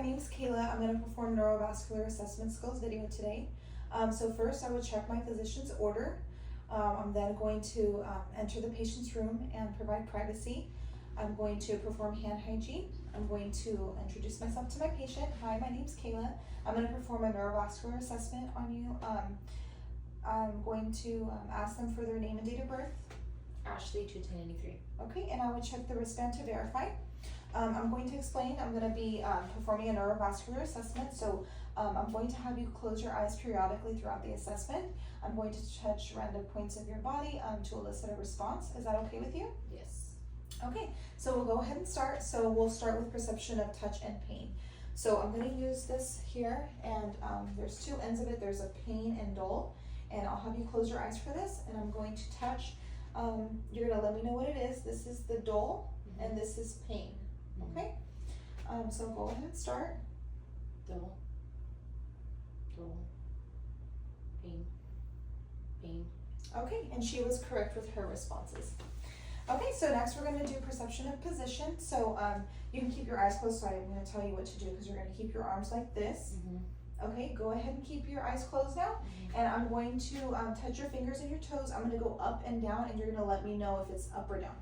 name is Kayla. I'm going to perform neurovascular assessment skills video today. So first I would check my physician's order. I'm then going to enter the patient's room and provide privacy. I'm going to perform hand hygiene. I'm going to introduce myself to my patient. Hi, my name is Kayla. I'm going to perform a neurovascular assessment on you. I'm going to ask them for their name and date of birth. Ashley 21083. Okay, and I would check the wristband to verify. I'm going to explain, I'm going to be performing a neurovascular assessment, so I'm going to have you close your eyes periodically throughout the assessment. I'm going to touch random points of your body to elicit a response. Is that okay with you? Yes. Okay, so we'll go ahead and start. So we'll start with perception of touch and pain. So I'm going to use this here, and there's two ends of it. There's a pain and dull, and I'll have you close your eyes for this, and I'm going to touch. You're going to let me know what it is. This is the dull, and this is pain. Okay, so go ahead and start. Dull. Pain. Okay, and she was correct with her responses. Okay, so next we're going to do perception of position. So you can keep your eyes closed, so I'm going to tell you what to do because you're going to keep your arms like this. Okay, go ahead and keep your eyes closed now. And I'm going to touch your fingers and your toes. I'm going to go up and down, and you're going to let me know if it's up or down.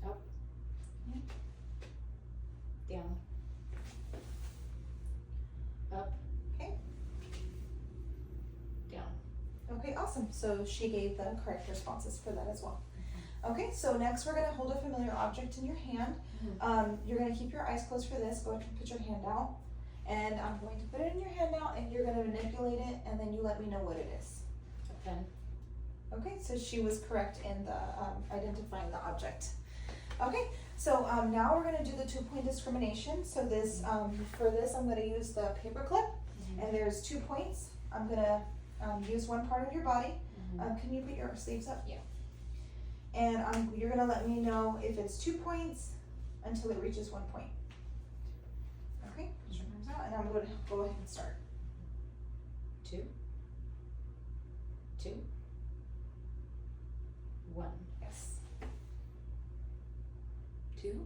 Up. Down. Up. Okay. Down. Okay, awesome. So she gave the correct responses for that as well. Okay, so next we're going to hold a familiar object in your hand. You're going to keep your eyes closed for this. Go ahead and put your hand out. And I'm going to put it in your hand now, and you're going to manipulate it, and then you let me know what it is. A pen. Okay, so she was correct in the identifying the object. Okay, so now we're going to do the 2-point discrimination. So this, for this, I'm going to use the paper clip, and there's 2 points. I'm going to use one part of your body. Can you put your sleeves up? Yeah. And you're going to let me know if it's 2 points until it reaches 1 point. Okay, put your arms out, and I'm going to go ahead and start. 2. 1. Yes. 2.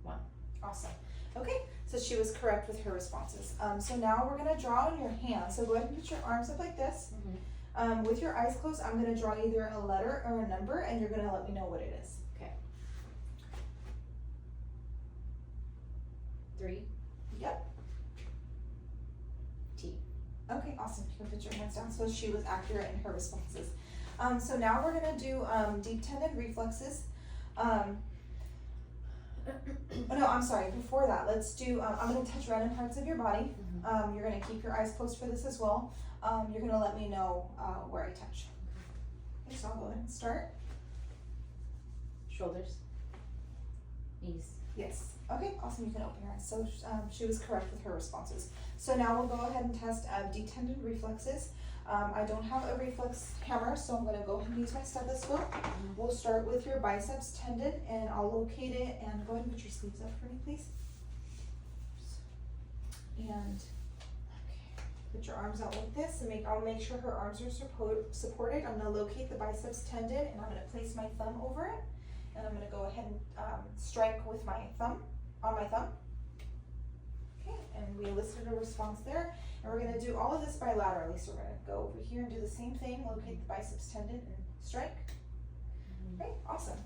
1. Awesome. Okay, so she was correct with her responses. So now we're going to draw on your hand. So go ahead and put your arms up like this. With your eyes closed, I'm going to draw either a letter or a number, and you're going to let me know what it is. Okay. 3. Yep. T. Okay, awesome. You can put your hands down. So she was accurate in her responses. So now we're going to do deep tendon reflexes. Oh, no, I'm sorry. Before that, let's do, I'm going to touch random parts of your body. You're going to keep your eyes closed for this as well. You're going to let me know where I touch. Okay, so I'll go ahead and start. Shoulders. Knees. Yes. Okay, awesome. You can open your eyes. So she was correct with her responses. So now we'll go ahead and test deep tendon reflexes. I don't have a reflex hammer, so I'm going to go ahead and use my stethoscope. We'll start with your biceps tendon, and I'll locate it. And go ahead and put your sleeves up for me, please. And put your arms out like this, and I'll make sure her arms are supported. I'm going to locate the biceps tendon, and I'm going to place my thumb over it. And I'm going to go ahead and strike with my thumb, on my thumb. Okay, and we elicited a response there. And we're going to do all of this bilaterally. So we're going to go over here and do the same thing, locate the biceps tendon and strike. Okay, awesome.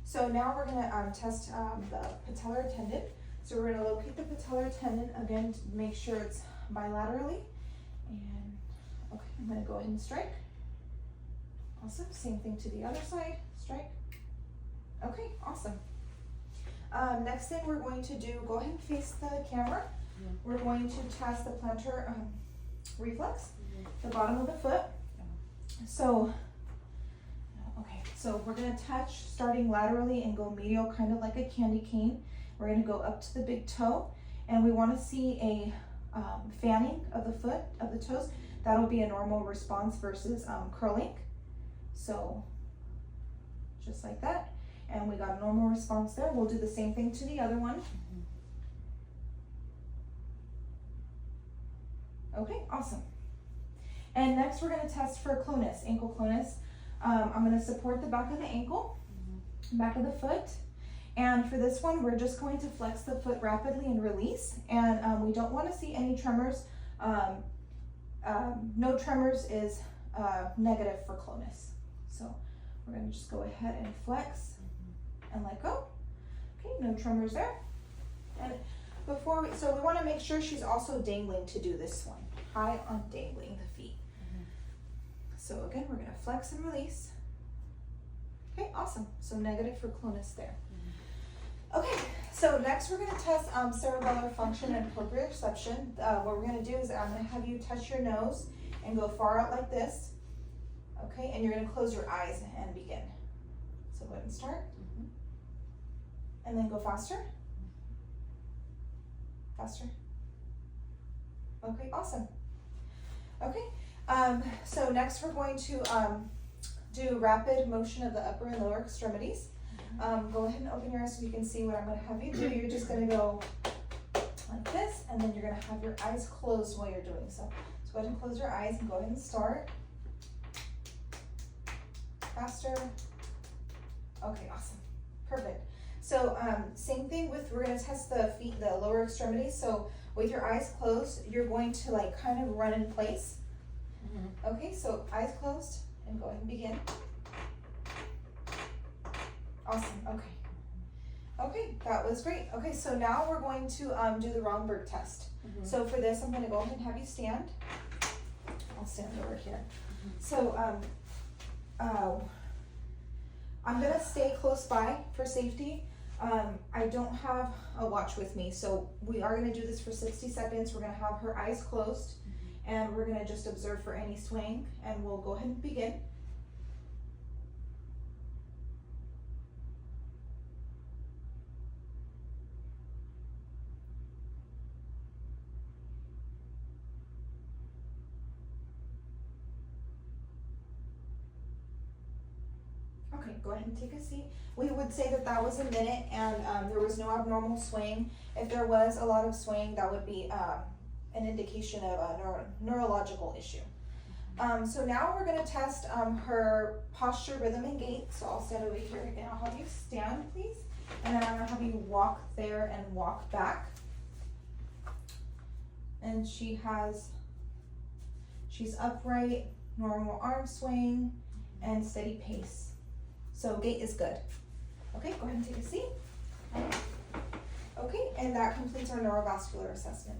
So now we're going to test the patellar tendon. So we're going to locate the patellar tendon, again, to make sure it's bilaterally. And okay, I'm going to go ahead and strike. Awesome, same thing to the other side, strike. Okay, awesome. Next thing we're going to do, go ahead and face the camera. We're going to test the plantar reflex, the bottom of the foot. So, okay, so we're going to touch starting laterally and go medial, kind of like a candy cane. We're going to go up to the big toe, and we want to see a fanning of the foot, of the toes. That'll be a normal response versus curling. So, just like that. And we got a normal response there. We'll do the same thing to the other one. Okay, awesome. And next we're going to test for clonus, ankle clonus. I'm going to support the back of the ankle, back of the foot, And for this one, we're just going to flex the foot rapidly and release. And we don't want to see any tremors. No tremors is negative for clonus. So we're going to just go ahead and flex and let go. Okay, no tremors there. And before so we want to make sure she's also dangling to do this one. High on dangling the feet. So again, we're going to flex and release. Okay, awesome. So negative for clonus there. Okay, so next we're going to test cerebellar function and proprioception. What we're going to do is I'm going to have you touch your nose and go far out like this. Okay, and you're going to close your eyes and begin. So go ahead and start. And then go faster. Faster. Okay, awesome. Okay, so next we're going to do rapid motion of the upper and lower extremities. Go ahead and open your eyes so you can see what I'm going to have you do. You're just going to go like this, and then you're going to have your eyes closed while you're doing so. So go ahead and close your eyes and go ahead and start. Faster. Okay, awesome. Perfect. So same thing with, we're going to test the feet, the lower extremities. So with your eyes closed, you're going to like kind of run in place. Okay, so eyes closed and go ahead and begin. Awesome, okay. Okay, that was great. Okay, so now we're going to do the Romberg test. So for this, I'm gonna go ahead and have you stand. I'll stand over here. So I'm gonna stay close by for safety. I don't have a watch with me, so we are gonna do this for 60 seconds. We're gonna have her eyes closed, and we're gonna just observe for any swaying, and we'll go ahead and begin. Okay, go ahead and take a seat. We would say that that was a minute, and there was no abnormal swaying. If there was a lot of swaying, that would be an indication of a neurological issue. So now we're going to test her posture, rhythm, and gait. So I'll stand over here again. I'll have you stand, please. And then I'm going to have you walk there and walk back. And she's upright, normal arm swing, and steady pace. So gait is good. Okay, go ahead and take a seat. Okay, and that completes our neurovascular assessment.